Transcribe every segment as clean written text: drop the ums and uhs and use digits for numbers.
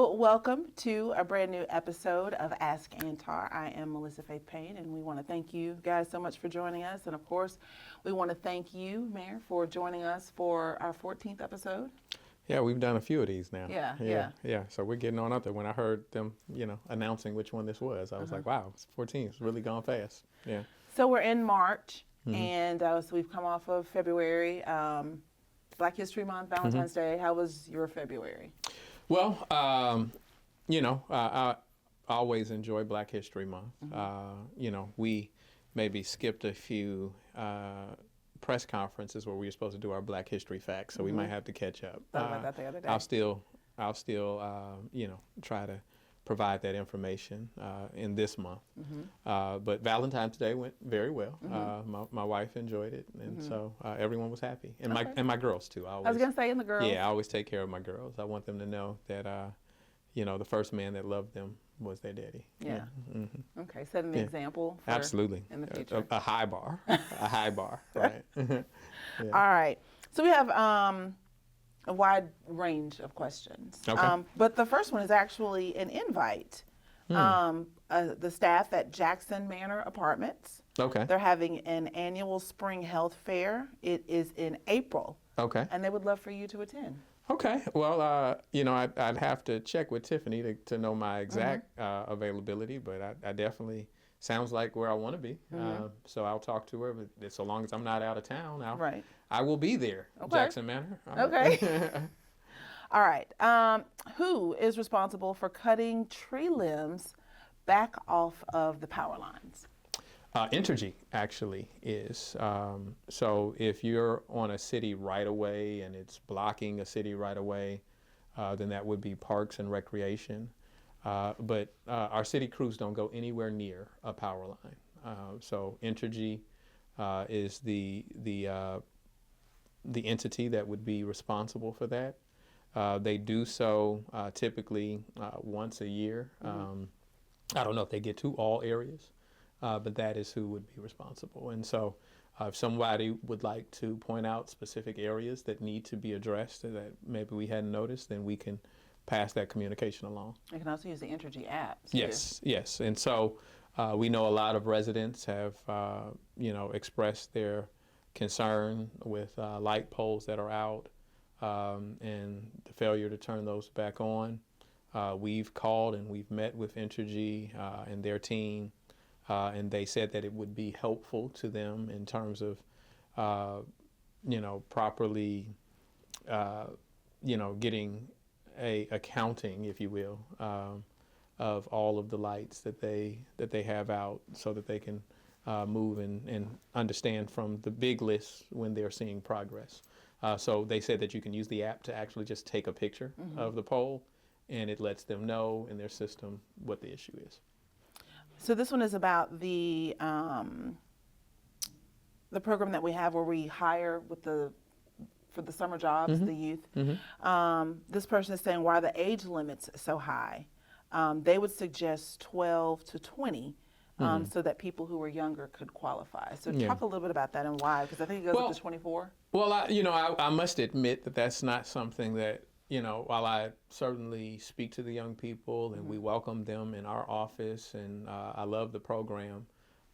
Well, welcome to a brand new episode of Ask Antar. I am Melissa Faith Payne, and we want to thank you guys so much for joining us. And of course, we want to thank you, Mayor, for joining us for our 14th episode. Yeah, we've done a few of these now. Yeah. So we're getting on up there. When I heard them, announcing which one this was, I was like, wow, it's 14. It's really gone fast. Yeah. So we're in March, and so we've come off of February, Black History Month, Valentine's Day. How was your February? Well, I always enjoy Black History Month. We maybe skipped a few press conferences where we were supposed to do our Black History facts, so we might have to catch up. Thought about that the other day. I'll still, try to provide that information in this month. But Valentine's Day went very well. My wife enjoyed it, and so everyone was happy, and my girls too. I was gonna say, and the girls. Yeah, I always take care of my girls. I want them to know that the first man that loved them was their daddy. Yeah. Okay, setting the example. For Absolutely. In the future. A high bar. A high bar. Right. Yeah. All right. So we have a wide range of questions. Okay. But the first one is actually an invite. The staff at Jackson Manor Apartments. Okay. They're having an annual spring health fair. It is in April. Okay. And they would love for you to attend. Okay. Well, I'd have to check with Tiffany to know my exact availability, but I definitely sounds like where I want to be. So I'll talk to her. But so long as I'm not out of town, I will be there. Okay. Jackson Manor. Okay. All right. Who is responsible for cutting tree limbs back off of the power lines? Entergy actually is. So if you're on a city right away and it's blocking a city right away, then that would be Parks and Recreation. But our city crews don't go anywhere near a power line. So Entergy is the entity that would be responsible for that. They do so typically once a year. I don't know if they get to all areas. But that is who would be responsible. And so if somebody would like to point out specific areas that need to be addressed that maybe we hadn't noticed, then we can pass that communication along. You can also use the Entergy app. Yes. And so we know a lot of residents have, expressed their concern with light poles that are out and the failure to turn those back on. We've called and we've met with Entergy and their team. And they said that it would be helpful to them in terms of, properly, getting a accounting, if you will, of all of the lights that they have out, so that they can move and understand from the big list when they're seeing progress. So they said that you can use the app to actually just take a picture of the pole, and it lets them know in their system what the issue is. So this one is about the program that we have where we hire for the summer jobs, the youth. This person is saying, why are the age limits so high? They would suggest 12 to 20 so that people who are younger could qualify. So talk a little bit about that and why, because I think it goes up to 24. Well, I must admit that that's not something that, while I certainly speak to the young people and we welcome them in our office and I love the program,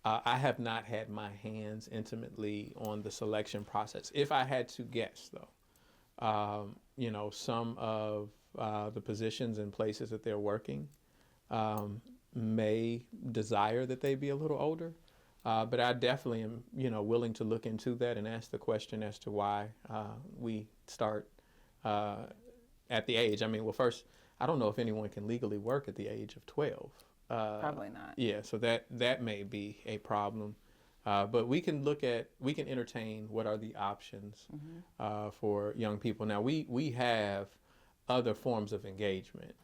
I have not had my hands intimately on the selection process. If I had to guess, though, some of the positions and places that they're working may desire that they be a little older. But I definitely am, willing to look into that and ask the question as to why we start at the age. I mean, well, first, I don't know if anyone can legally work at the age of 12. Probably not. Yeah, so that may be a problem. But we can entertain what are the options for young people. Now, we have other forms of engagement.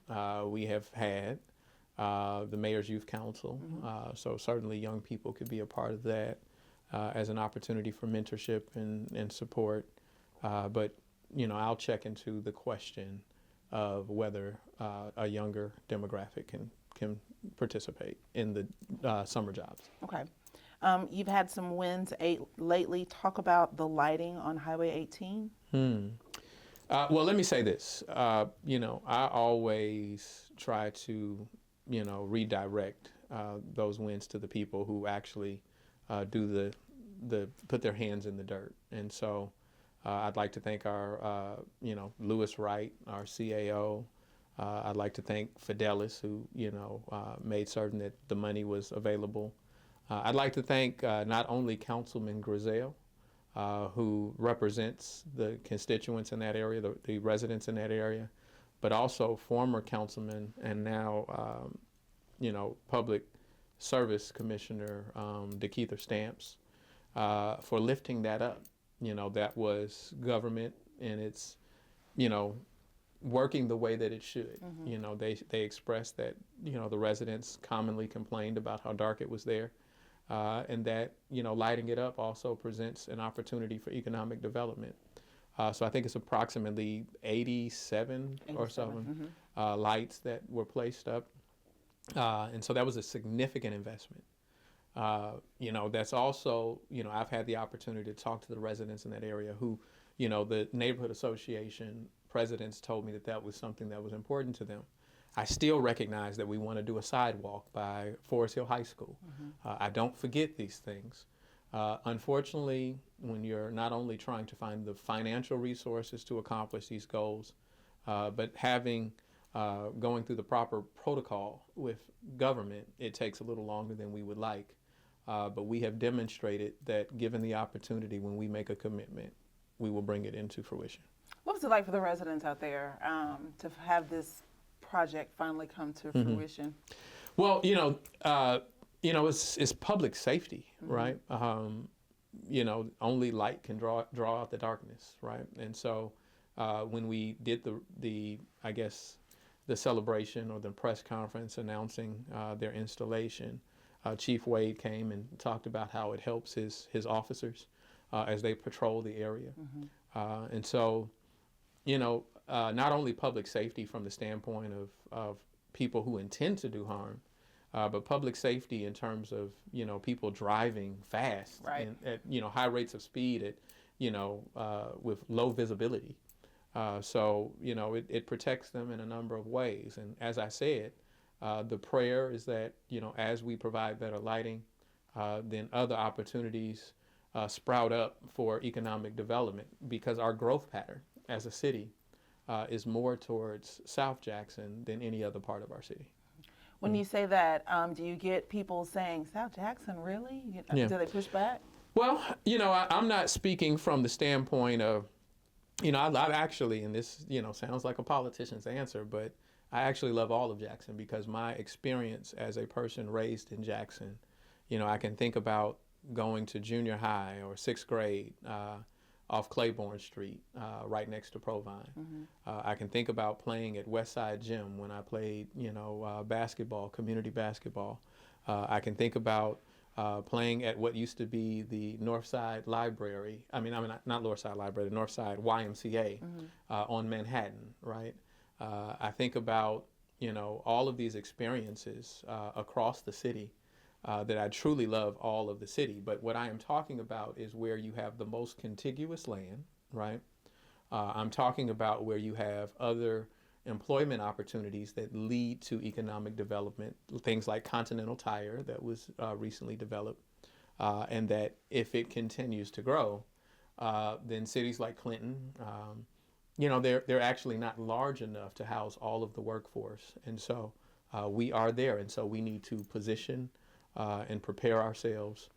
We have had the Mayor's Youth Council, so certainly young people could be a part of that as an opportunity for mentorship and support. But I'll check into the question of whether a younger demographic can participate in the summer jobs. Okay. You've had some wins lately. Talk about the lighting on Highway 18. Well, let me say this. I always try to, redirect those wins to the people who actually do the put their hands in the dirt. And so I'd like to thank our, Lewis Wright, our CAO. I'd like to thank Fidelis, who, made certain that the money was available. I'd like to thank not only Councilman Grizel, who represents the constituents in that area, the residents in that area, but also former councilman and now, Public Service Commissioner DeKeither Stamps, for lifting that up. That was government, and it's, working the way that it should. Mm-hmm. They expressed that, the residents commonly complained about how dark it was there. And that, lighting it up also presents an opportunity for economic development. So I think it's approximately 87 or so mm-hmm. Lights that were placed up. And so that was a significant investment. That's also, I've had the opportunity to talk to the residents in that area who, the neighborhood association presidents told me that was something that was important to them. I still recognize that we want to do a sidewalk by Forest Hill High School. Mm-hmm. I don't forget these things. Unfortunately, when you're not only trying to find the financial resources to accomplish these goals, but going through the proper protocol with government, it takes a little longer than we would like. But we have demonstrated that given the opportunity, when we make a commitment, we will bring it into fruition. What was it like for the residents out there to have this project finally come to mm-hmm. fruition? Well, it's public safety, mm-hmm. right? Only light can draw out the darkness, right? And so when we did the celebration or the press conference announcing their installation, Chief Wade came and talked about how it helps his officers as they patrol the area. Mm-hmm. And so, not only public safety from the standpoint of people who intend to do harm, but public safety in terms of, people driving fast right. and at, high rates of speed at, with low visibility. So, it protects them in a number of ways. And as I said, the prayer is that, as we provide better lighting, then other opportunities sprout up for economic development, because our growth pattern as a city is more towards South Jackson than any other part of our city. When you say that, do you get people saying, South Jackson, really? Yeah. Do they push back? Well, I'm not speaking from the standpoint of, I've actually, and this, sounds like a politician's answer, but I actually love all of Jackson, because my experience as a person raised in Jackson, I can think about going to junior high or sixth grade off Claiborne Street, right next to Provine. Mm-hmm. I can think about playing at Westside Gym when I played, basketball, community basketball. I can think about playing at what used to be the Northside Library. Not Northside Library, the Northside YMCA mm-hmm. On Manhattan, right? I think about, all of these experiences across the city. That I truly love all of the city. But what I am talking about is where you have the most contiguous land, right? I'm talking about where you have other employment opportunities that lead to economic development, things like Continental Tire that was recently developed, and that if it continues to grow, then cities like Clinton, they're actually not large enough to house all of the workforce. And so we are there, and so we need to position and prepare ourselves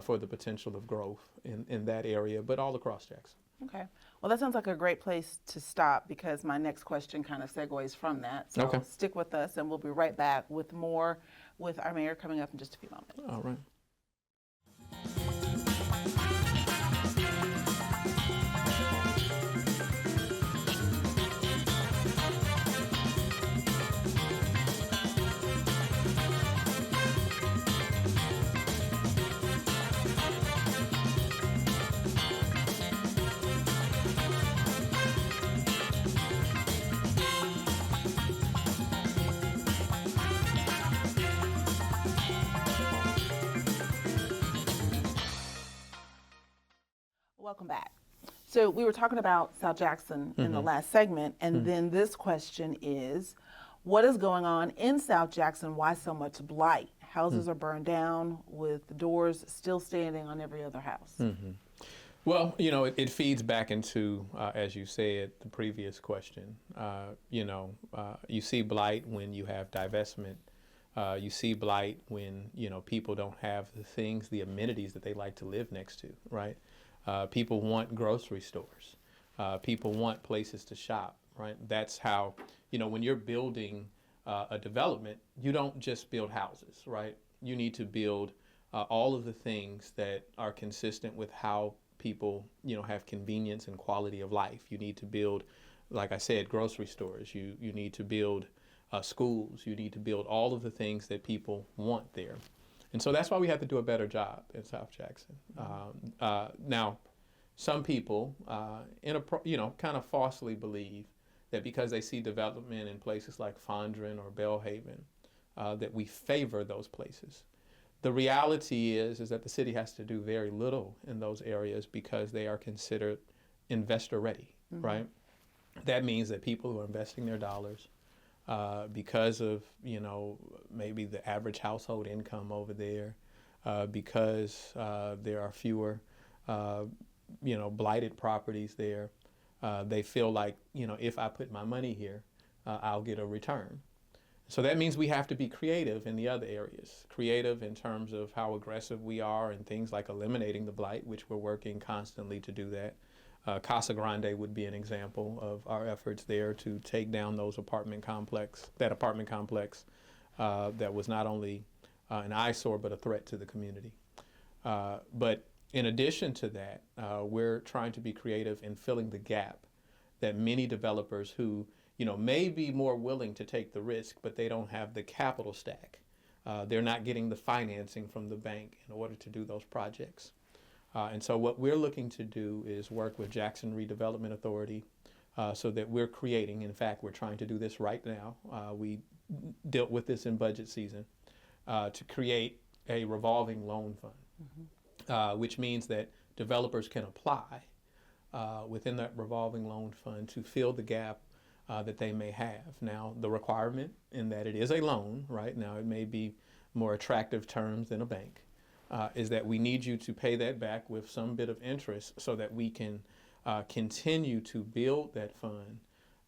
for the potential of growth in that area, but all across Jackson. Okay. Well, that sounds like a great place to stop, because my next question kind of segues from that. So okay. Stick with us, and we'll be right back with more with our mayor coming up in just a few moments. All right. Welcome back. So we were talking about South Jackson in the last segment, and then this question is, what is going on in South Jackson? Why so much blight? Houses are burned down with the doors still standing on every other house. Well, it feeds back into, as you said, the previous question. You see blight when you have divestment. You see blight when, people don't have the things, the amenities that they like to live next to, right? People want grocery stores. People want places to shop, right? That's how, when you're building a development, you don't just build houses, right? You need to build all of the things that are consistent with how people, have convenience and quality of life. You need to build, like I said, grocery stores. You need to build schools. You need to build all of the things that people want there. And so that's why we have to do a better job in South Jackson. Now, some people, kind of falsely believe that because they see development in places like Fondren or Belhaven, that we favor those places. The reality is that the city has to do very little in those areas because they are considered investor ready, right? That means that people who are investing their dollars because of, maybe the average household income over there, because there are fewer, blighted properties there, they feel like, if I put my money here, I'll get a return. So that means we have to be creative in the other areas, creative in terms of how aggressive we are in things like eliminating the blight, which we're working constantly to do that. Casa Grande would be an example of our efforts there to take down that apartment complex that was not only an eyesore but a threat to the community. But in addition to that, we're trying to be creative in filling the gap that many developers who may be more willing to take the risk, but they don't have the capital stack. They're not getting the financing from the bank in order to do those projects. And so what we're looking to do is work with Jackson Redevelopment Authority so that we're creating, in fact, we're trying to do this right now. We dealt with this in budget season to create a revolving loan fund, which means that developers can apply within that revolving loan fund to fill the gap that they may have. Now, the requirement in that it is a loan, right? Now, it may be more attractive terms than a bank, is that we need you to pay that back with some bit of interest so that we can continue to build that fund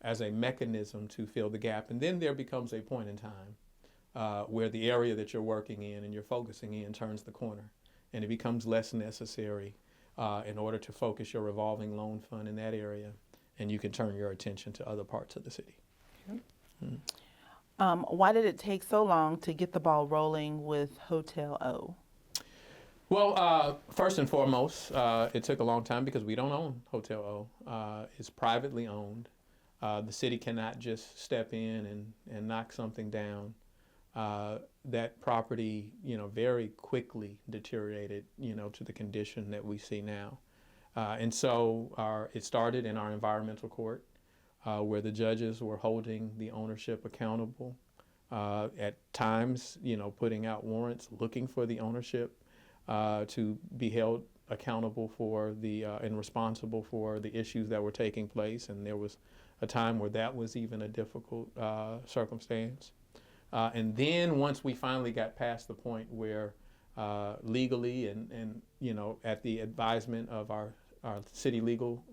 as a mechanism to fill the gap. And then there becomes a point in time where the area that you're working in and you're focusing in turns the corner, and it becomes less necessary in order to focus your revolving loan fund in that area, and you can turn your attention to other parts of the city. Why did it take so long to get the ball rolling with Hotel O? Well, first and foremost, it took a long time because we don't own Hotel O. It's privately owned. The city cannot just step in and knock something down. That property, very quickly deteriorated, to the condition that we see now. And so it started in our environmental court, where the judges were holding the ownership accountable, at times, putting out warrants, looking for the ownership to be held accountable for and responsible for the issues that were taking place. And there was a time where that was even a difficult circumstance. And then once we finally got past the point where legally and at the advisement of our city legal,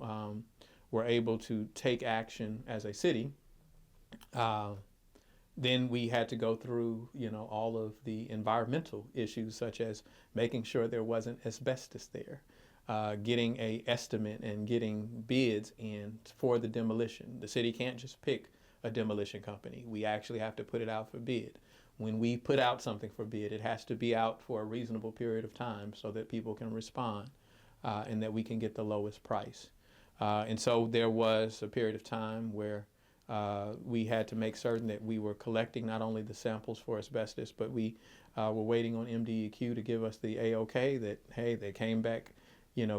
were able to take action as a city, then we had to go through, all of the environmental issues, such as making sure there wasn't asbestos there, getting a estimate and getting bids in for the demolition. The city can't just pick a demolition company. We actually have to put it out for bid. When we put out something for bid, it has to be out for a reasonable period of time so that people can respond and that we can get the lowest price. And so there was a period of time where we had to make certain that we were collecting not only the samples for asbestos, but we were waiting on MDEQ to give us the A-OK that, hey, they came back,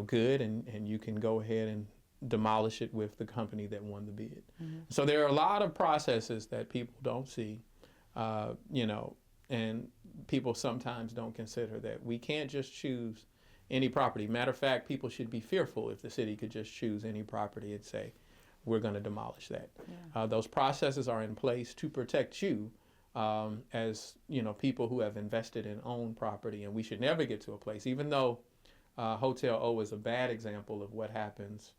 good, and you can go ahead and demolish it with the company that won the bid. Mm-hmm. So there are a lot of processes that people don't see, and people sometimes don't consider that we can't just choose any property. Matter of fact, people should be fearful if the city could just choose any property and say, we're going to demolish that. Yeah. Those processes are in place to protect you as people who have invested in owned property, and we should never get to a place, even though Hotel O is a bad example of what happens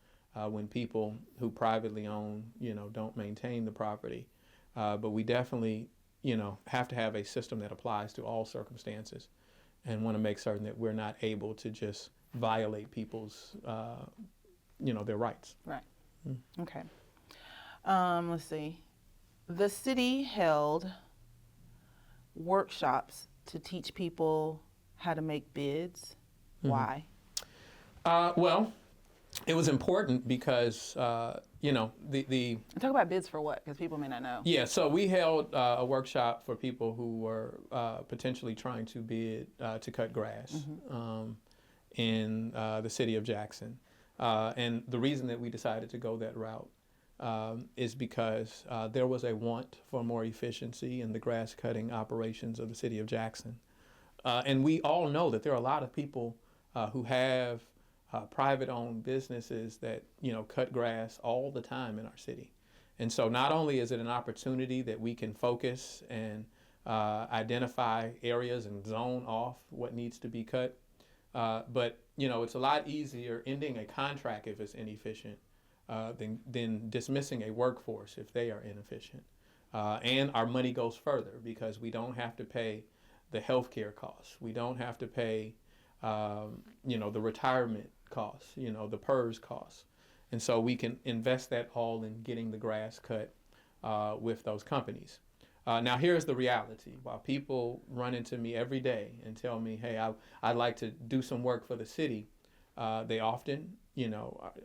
when people who privately own, don't maintain the property. But we definitely, have to have a system that applies to all circumstances, and want to make certain that we're not able to just violate people's, their rights. Right. Okay. Let's see. The city held workshops to teach people how to make bids. Why? Well, it was important because, the talk about bids for what? Because people may not know. Yeah, so we held a workshop for people who were potentially trying to bid to cut grass in the city of Jackson. And the reason that we decided to go that route is because there was a want for more efficiency in the grass cutting operations of the city of Jackson. And we all know that there are a lot of people who have private owned businesses that, cut grass all the time in our city. And so not only is it an opportunity that we can focus and identify areas and zone off what needs to be cut, but it's a lot easier ending a contract if it's inefficient than dismissing a workforce if they are inefficient. And our money goes further because we don't have to pay the healthcare costs. We don't have to pay, the retirement costs, the PERS costs. And so we can invest that all in getting the grass cut with those companies. Now, here's the reality. While people run into me every day and tell me, hey, I'd like to do some work for the city, they often,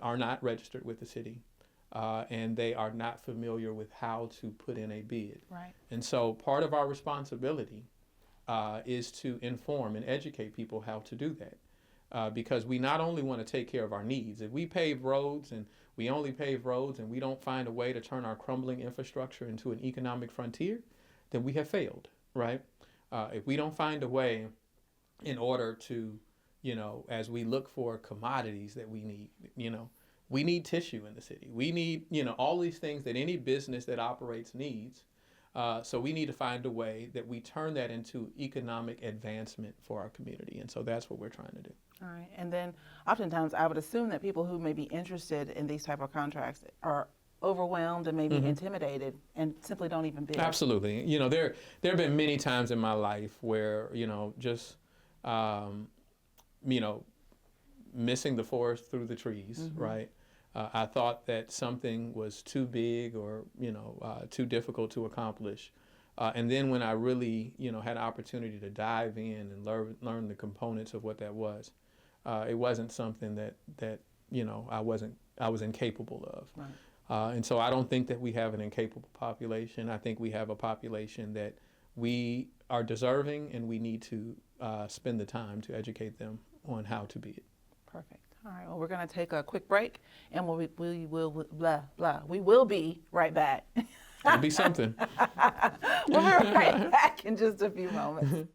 are not registered with the city. And they are not familiar with how to put in a bid. Right. And so part of our responsibility is to inform and educate people how to do that. Because we not only want to take care of our needs. If we pave roads and we only pave roads and we don't find a way to turn our crumbling infrastructure into an economic frontier, then we have failed, right? If we don't find a way in order to, as we look for commodities that we need, we need tissue in the city. We need, all these things that any business that operates needs. So we need to find a way that we turn that into economic advancement for our community. And so that's what we're trying to do. All right. And then oftentimes I would assume that people who may be interested in these type of contracts are overwhelmed and maybe intimidated and simply don't even bid. Absolutely. There have been many times in my life where, just, missing the forest through the trees, right? I thought that something was too big or, too difficult to accomplish. And then when I really, had an opportunity to dive in and learn the components of what that was, it wasn't something that I was incapable of. Right. And so I don't think that we have an incapable population. I think we have a population that we are deserving, and we need to spend the time to educate them on how to be it. Perfect. All right. Well, we're going to take a quick break, and we will be right back. It'll be something. We'll be right back in just a few moments.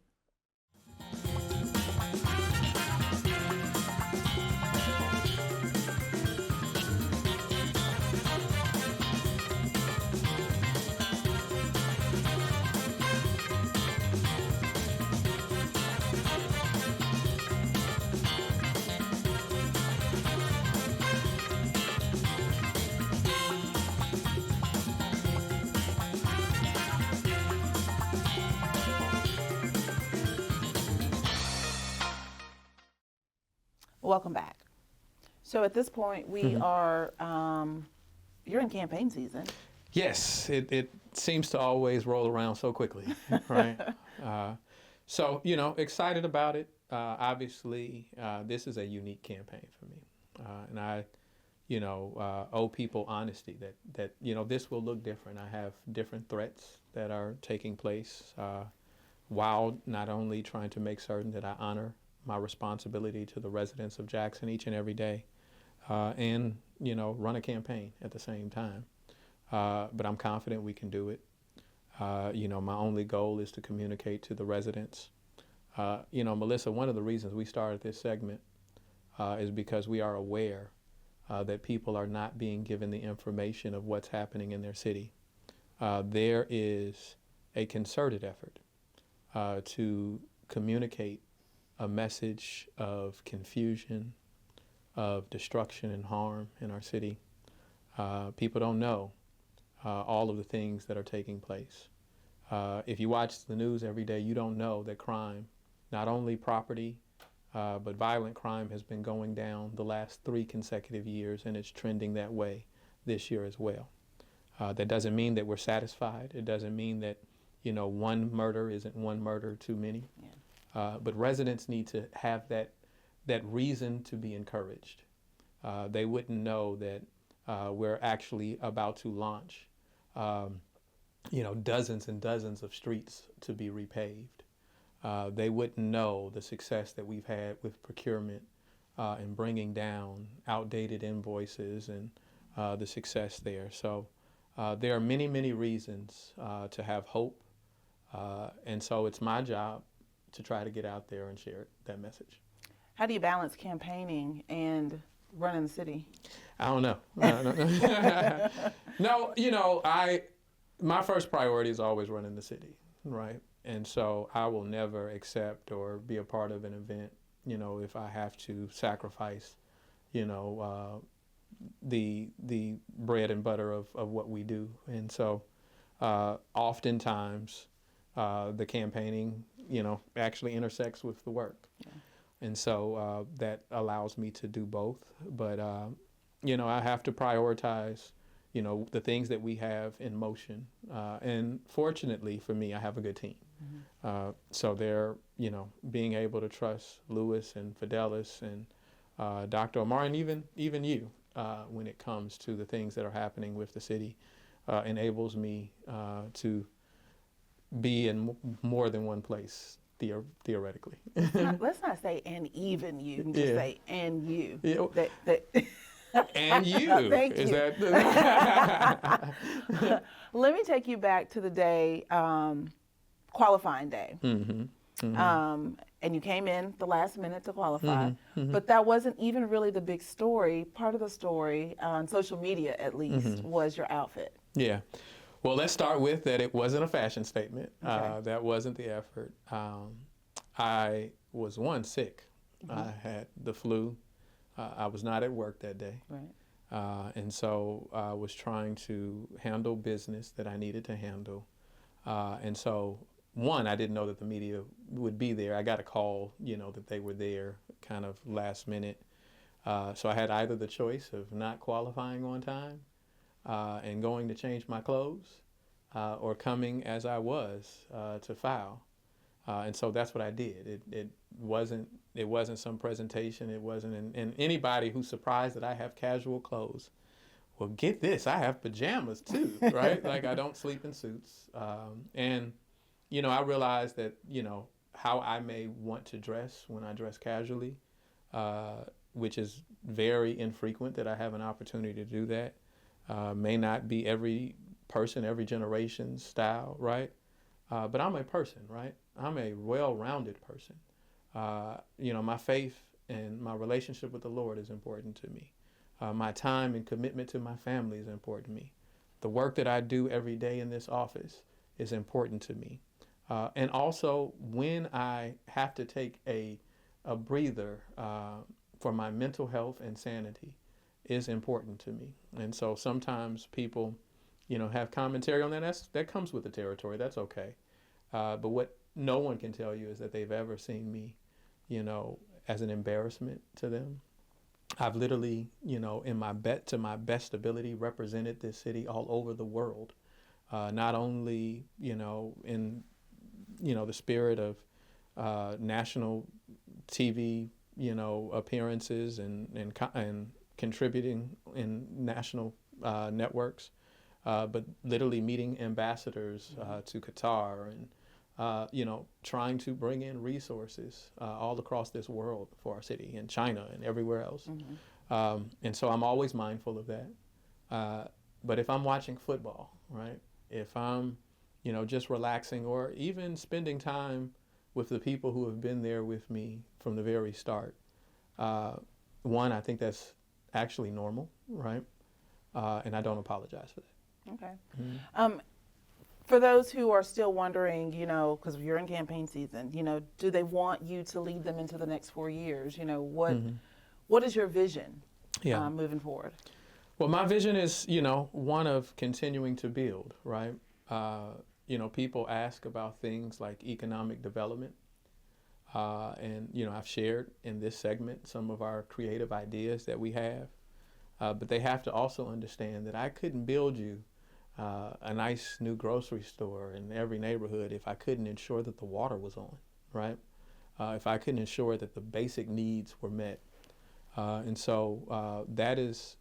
Welcome back. So at this point, we are, you're in campaign season. Yes, it seems to always roll around so quickly, right? So, excited about it. Obviously, this is a unique campaign for me. And I, owe people honesty that this will look different. I have different threats that are taking place while not only trying to make certain that I honor my responsibility to the residents of Jackson each and every day, and run a campaign at the same time. But I'm confident we can do it. My only goal is to communicate to the residents. Melissa, one of the reasons we started this segment is because we are aware that people are not being given the information of what's happening in their city. There is a concerted effort to communicate a message of confusion, of destruction and harm in our city. People don't know all of the things that are taking place. If you watch the news every day, you don't know that crime, not only property, but violent crime has been going down the last 3 consecutive years, and it's trending that way this year as well. That doesn't mean that we're satisfied. It doesn't mean that, one murder isn't one murder too many. Yeah. But residents need to have that reason to be encouraged. They wouldn't know that we're actually about to launch, dozens and dozens of streets to be repaved. They wouldn't know the success that we've had with procurement and bringing down outdated invoices and the success there. So there are many, many reasons to have hope. And so it's my job to try to get out there and share that message. How do you balance campaigning and running the city? I don't know. No, my first priority is always running the city, right? And so I will never accept or be a part of an event, if I have to sacrifice, the bread and butter of what we do. And so oftentimes the campaigning, actually intersects with the work. Yeah. And so that allows me to do both. But, I have to prioritize, the things that we have in motion. And fortunately for me, I have a good team. Mm-hmm. So they're, being able to trust Lewis and Fidelis and Dr. Omar and even you when it comes to the things that are happening with the city enables me to be in more than one place. Theoretically. Let's not say and even you. Just say and you. Yeah. And you. Thank you. That Let me take you back to the day, qualifying day. Mm-hmm. Mm-hmm. And you came in the last minute to qualify. Mm-hmm. Mm-hmm. But that wasn't even really the big story. Part of the story, on social media at least, Mm-hmm. was your outfit. Yeah. Well, let's start with that it wasn't a fashion statement. Okay. That wasn't the effort. I was sick. Mm-hmm. I had the flu. I was not at work that day. Right. And so I was trying to handle business that I needed to handle. And so, I didn't know that the media would be there. I got a call, that they were there kind of last minute. So I had either the choice of not qualifying on time and going to change my clothes, or coming as I was to file. And so that's what I did. It wasn't some presentation. It wasn't, and anybody who's surprised that I have casual clothes, well, get this, I have pajamas too, right? Like I don't sleep in suits. And, I realized that, how I may want to dress when I dress casually, which is very infrequent that I have an opportunity to do that. May not be every person, every generation's style, right? But I'm a person, right? I'm a well-rounded person. My faith and my relationship with the Lord is important to me. My time and commitment to my family is important to me. The work that I do every day in this office is important to me. And also when I have to take a breather for my mental health and sanity is important to me. And so sometimes people, have commentary on that. That comes with the territory. That's okay. But what no one can tell you is that they've ever seen me, as an embarrassment to them. I've literally, to my best ability, represented this city all over the world. Not only, in, the spirit of national TV, appearances and contributing in national networks, but literally meeting ambassadors to Qatar and, trying to bring in resources all across this world for our city, in China and everywhere else. Mm-hmm. And so I'm always mindful of that. But if I'm watching football, right, if I'm, just relaxing or even spending time with the people who have been there with me from the very start, one, I think that's actually normal, right? And I don't apologize for that. Okay. For those who are still wondering, because you're in campaign season, do they want you to lead them into the next 4 years? What is your vision moving forward? Well, my vision is, one of continuing to build, right? People ask about things like economic development. And I've shared in this segment some of our creative ideas that we have. But they have to also understand that I couldn't build you a nice new grocery store in every neighborhood if I couldn't ensure that the water was on, right? If I couldn't ensure that the basic needs were met. And so that is,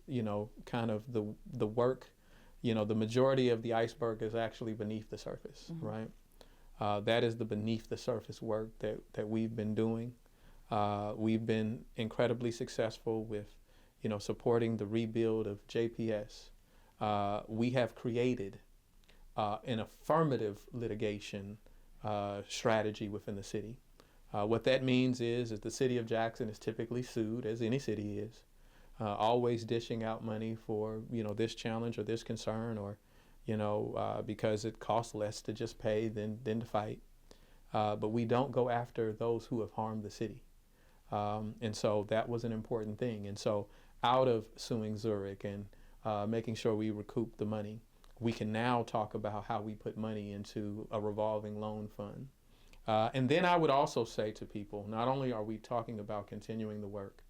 kind of the work. The majority of the iceberg is actually beneath the surface, right? That is the beneath the surface work that we've been doing. We've been incredibly successful with, supporting the rebuild of JPS. We have created an affirmative litigation strategy within the city. What that means is the city of Jackson is typically sued, as any city is, always dishing out money for, this challenge or this concern, or, because it costs less to just pay than to fight. But we don't go after those who have harmed the city. And so that was an important thing. And so out of suing Zurich and making sure we recoup the money, we can now talk about how we put money into a revolving loan fund. And then I would also say to people, not only are we talking about continuing the work,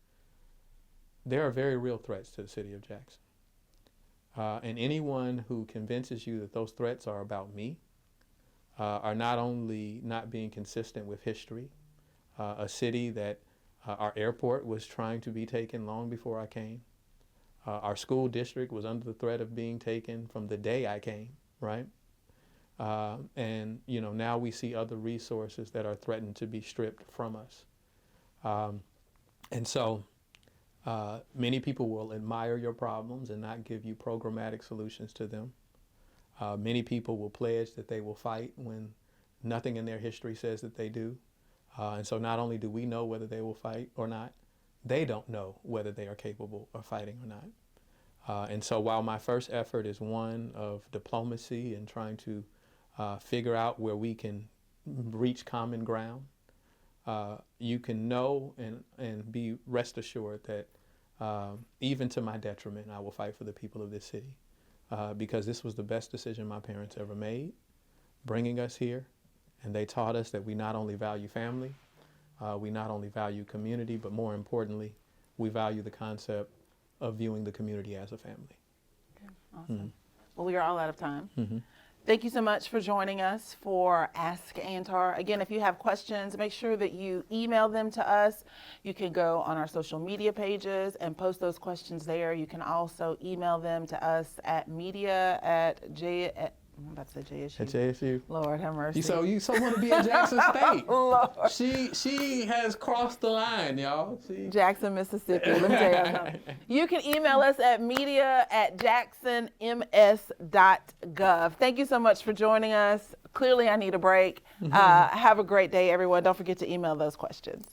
there are very real threats to the city of Jackson. And anyone who convinces you that those threats are about me are not only not being consistent with history, a city that our airport was trying to be taken long before I came. Our school district was under the threat of being taken from the day I came, right? And now we see other resources that are threatened to be stripped from us. And so many people will admire your problems and not give you programmatic solutions to them. Many people will pledge that they will fight when nothing in their history says that they do. And so not only do we know whether they will fight or not, they don't know whether they are capable of fighting or not. And so while my first effort is one of diplomacy and trying to figure out where we can reach common ground, you can know and be rest assured that even to my detriment, I will fight for the people of this city, because this was the best decision my parents ever made, bringing us here. And they taught us that we not only value family, we not only value community, but more importantly, we value the concept of viewing the community as a family. Okay, awesome. Well, we are all out of time. Thank you so much for joining us for Ask Antar. Again, if you have questions, make sure that you email them to us. You can go on our social media pages and post those questions there. You can also email them to us at I'm about to say JSU. At JSU. Lord have mercy. You so want to be at Jackson State. Lord. She has crossed the line, y'all. Jackson, Mississippi. Let me tell you something. You can email us at media@jacksonms.gov. Thank you so much for joining us. Clearly, I need a break. Have a great day, everyone. Don't forget to email those questions.